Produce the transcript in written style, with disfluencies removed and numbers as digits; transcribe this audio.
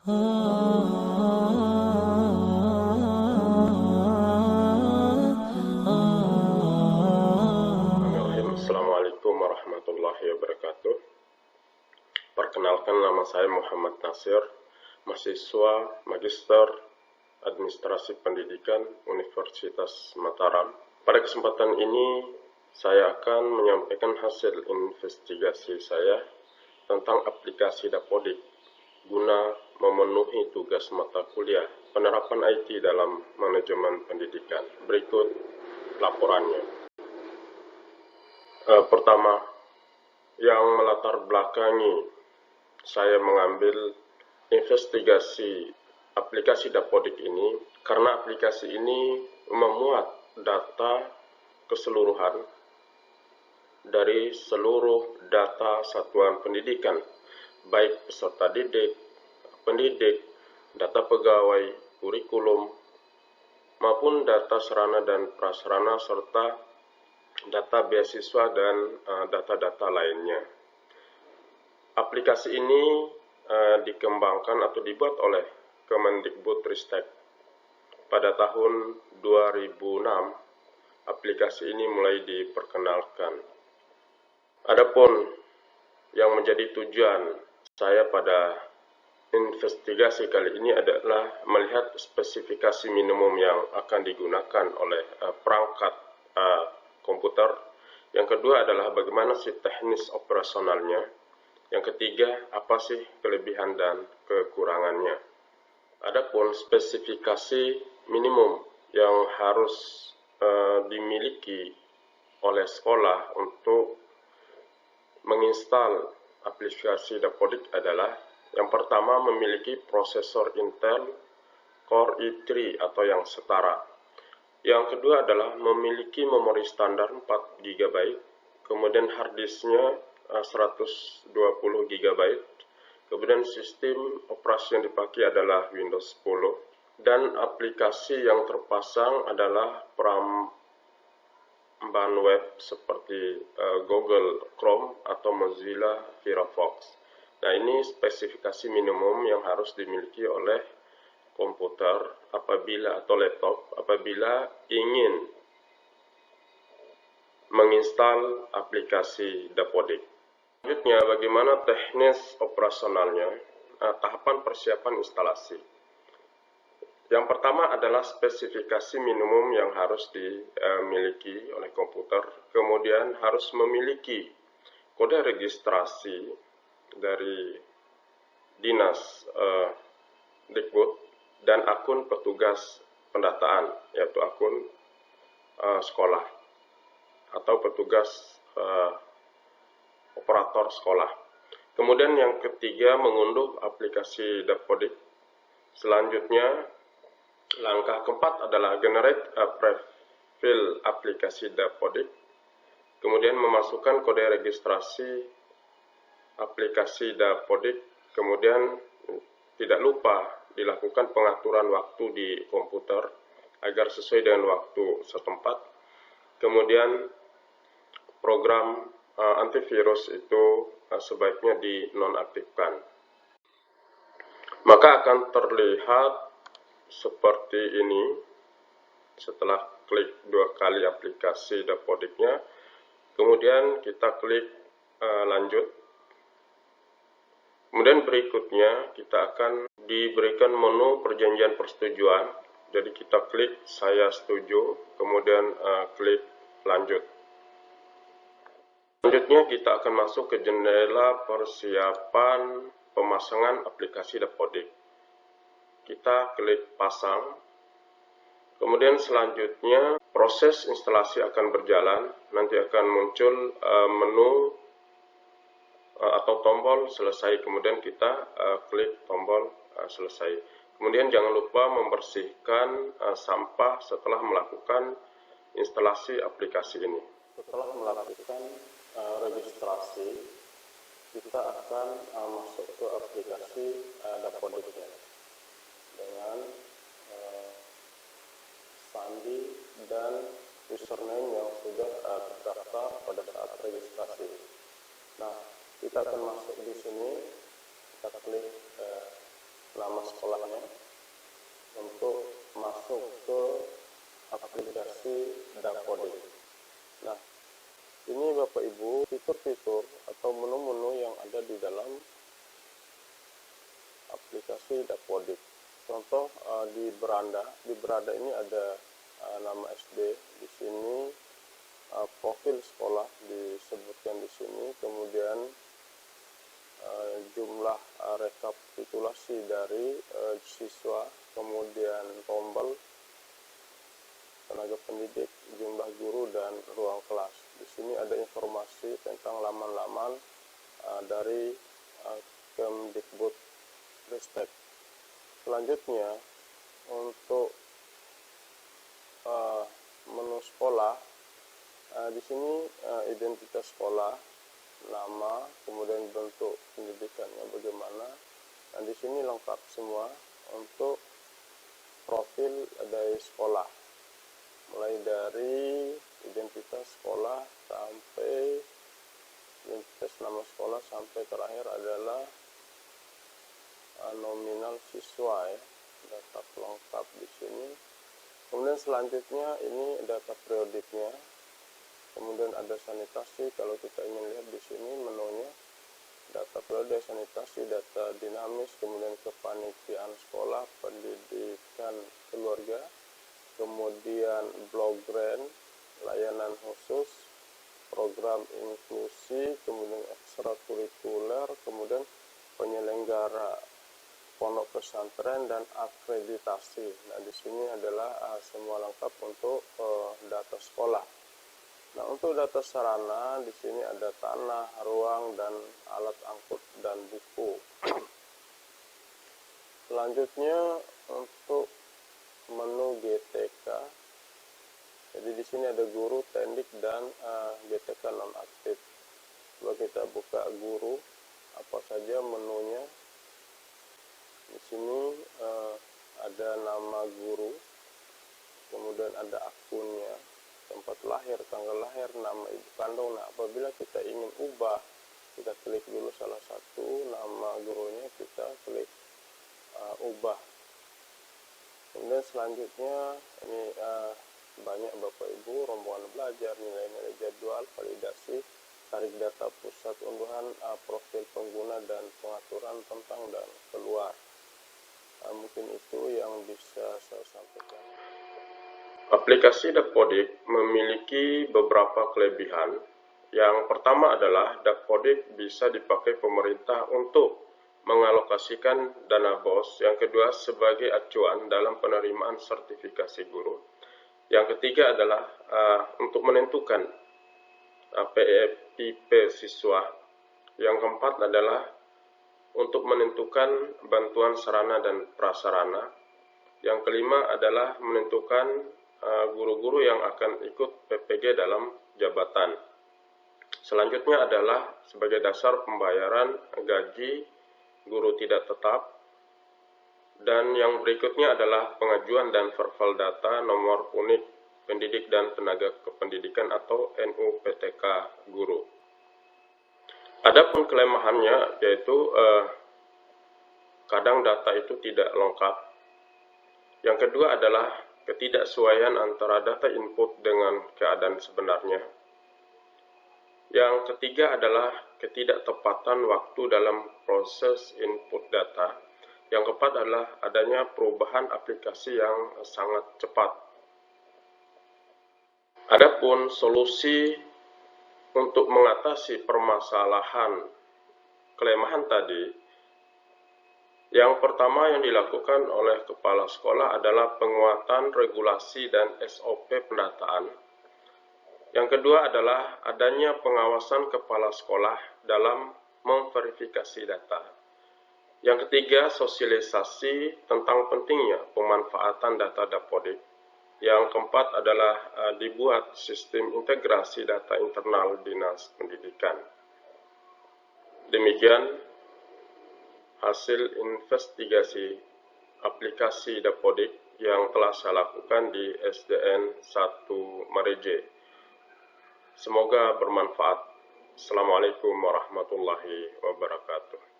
Assalamualaikum warahmatullahi wabarakatuh. Perkenalkan, nama saya Muhammad Nasir, mahasiswa Magister Administrasi Pendidikan Universitas Mataram. Pada kesempatan ini, saya akan menyampaikan hasil investigasi saya tentang aplikasi Dapodik guna memenuhi tugas mata kuliah penerapan IT dalam manajemen pendidikan. Berikut laporannya. Pertama, yang melatar belakangi saya mengambil investigasi aplikasi Dapodik ini karena aplikasi ini memuat data keseluruhan dari seluruh data satuan pendidikan, baik peserta didik, pendidik, data pegawai, kurikulum, maupun data sarana dan prasarana serta data beasiswa dan data-data lainnya. Aplikasi ini dikembangkan atau dibuat oleh Kemendikbudristek pada tahun 2006. Aplikasi ini mulai diperkenalkan. Adapun yang menjadi tujuan saya pada investigasi kali ini adalah melihat spesifikasi minimum yang akan digunakan oleh perangkat komputer. Yang kedua adalah bagaimana sih teknis operasionalnya. Yang ketiga, apa sih kelebihan dan kekurangannya. Adapun spesifikasi minimum yang harus dimiliki oleh sekolah untuk menginstal aplikasi Dapodik adalah yang pertama memiliki prosesor Intel Core i3 atau yang setara. Yang kedua adalah memiliki memori standar 4 GB, kemudian harddisknya 120 GB, kemudian sistem operasi yang dipakai adalah Windows 10, dan aplikasi yang terpasang adalah peramban web seperti Google Chrome atau Mozilla Firefox. Nah, ini spesifikasi minimum yang harus dimiliki oleh komputer atau laptop apabila ingin menginstal aplikasi Dapodik. Selanjutnya, bagaimana teknis operasionalnya, tahapan persiapan instalasi. Yang pertama adalah spesifikasi minimum yang harus dimiliki oleh komputer, kemudian harus memiliki kode registrasi dari Dinas Dikbud dan akun petugas pendataan, yaitu akun sekolah atau petugas operator sekolah. Kemudian yang ketiga, mengunduh aplikasi Dapodik. Selanjutnya, langkah keempat adalah generate a profile aplikasi Dapodik. Kemudian memasukkan kode registrasi aplikasi Dapodik. Kemudian tidak lupa dilakukan pengaturan waktu di komputer agar sesuai dengan waktu setempat. Kemudian program antivirus itu sebaiknya dinonaktifkan. Maka akan terlihat seperti ini setelah klik 2 kali aplikasi Dapodiknya. Kemudian kita klik lanjut. Kemudian berikutnya kita akan diberikan menu perjanjian persetujuan. Jadi kita klik saya setuju, kemudian klik lanjut. Selanjutnya kita akan masuk ke jendela persiapan pemasangan aplikasi Dapodik. Kita klik pasang. Kemudian selanjutnya proses instalasi akan berjalan. Nanti akan muncul menu atau tombol selesai, kemudian kita klik tombol selesai. Kemudian jangan lupa membersihkan sampah setelah melakukan instalasi aplikasi ini. Setelah melakukan registrasi, kita akan masuk ke aplikasi Dapodiknya dengan sandi dan username yang sudah terdaftar pada saat registrasi. Nah, kita akan masuk di sini, kita klik nama sekolahnya untuk masuk ke aplikasi Dapodik. Nah, ini Bapak Ibu fitur-fitur atau menu-menu yang ada di dalam aplikasi Dapodik. Contoh di beranda ini ada nama SD, di sini profil sekolah disebutkan di sini, kemudian jumlah rekapitulasi dari siswa, kemudian tombol tenaga pendidik, jumlah guru, dan ruang kelas. Di sini ada informasi tentang laman-laman dari Kemdikbudristek. Selanjutnya, untuk menu sekolah, di sini identitas sekolah, nama, kemudian bentuk pendidikannya bagaimana. Nah, di sini lengkap semua untuk profil dari sekolah, mulai dari identitas sekolah sampai identitas nama sekolah sampai terakhir adalah nominal siswa ya, data lengkap di sini. Kemudian selanjutnya ini data periodiknya, kemudian ada sanitasi. Kalau kita ingin lihat di sini menunya, data periode, sanitasi, data dinamis, kemudian kepanitiaan sekolah, pendidikan keluarga, kemudian blog grant, layanan khusus, program inklusi, kemudian ekstrakurikuler, kemudian penyelenggara pondok pesantren, dan akreditasi. Nah, di sini adalah semua lengkap untuk data sekolah. Nah, untuk data sarana di sini ada tanah, ruang, dan alat angkut dan buku. Selanjutnya untuk menu GTK. Jadi di sini ada guru, tendik, dan GTK nonaktif. Coba kita buka guru, apa saja menunya. Di sini ada nama guru, kemudian ada akunnya, tempat lahir, tanggal lahir, nama ibu kandung. Nah, apabila kita ingin ubah, kita klik dulu salah satu nama gurunya, kita klik ubah. Kemudian selanjutnya ini banyak Bapak Ibu, rombongan belajar, nilai-nilai jadwal, validasi, tarik data pusat unduhan, profil pengguna, dan pengaturan tentang dan keluar. Mungkin itu yang bisa saya sampaikan. Aplikasi Dapodik memiliki beberapa kelebihan. Yang pertama adalah Dapodik bisa dipakai pemerintah untuk mengalokasikan dana BOS. Yang kedua, sebagai acuan dalam penerimaan sertifikasi guru. Yang ketiga adalah untuk menentukan PIP siswa. Yang keempat adalah untuk menentukan bantuan sarana dan prasarana. Yang kelima adalah menentukan guru-guru yang akan ikut PPG dalam jabatan. Selanjutnya adalah sebagai dasar pembayaran gaji guru tidak tetap. Dan yang berikutnya adalah pengajuan dan verval data nomor unik pendidik dan tenaga kependidikan atau NUPTK guru. Adapun kelemahannya yaitu kadang data itu tidak lengkap. Yang kedua adalah ketidaksesuaian antara data input dengan keadaan sebenarnya. Yang ketiga adalah ketidaktepatan waktu dalam proses input data. Yang keempat adalah adanya perubahan aplikasi yang sangat cepat. Adapun solusi untuk mengatasi permasalahan kelemahan tadi, yang pertama yang dilakukan oleh kepala sekolah adalah penguatan regulasi dan SOP pendataan. Yang kedua adalah adanya pengawasan kepala sekolah dalam memverifikasi data. Yang ketiga, sosialisasi tentang pentingnya pemanfaatan data Dapodik. Yang keempat adalah dibuat sistem integrasi data internal Dinas Pendidikan. Demikian hasil investigasi aplikasi Dapodik yang telah saya lakukan di SDN 1 Mareje. Semoga bermanfaat. Assalamualaikum warahmatullahi wabarakatuh.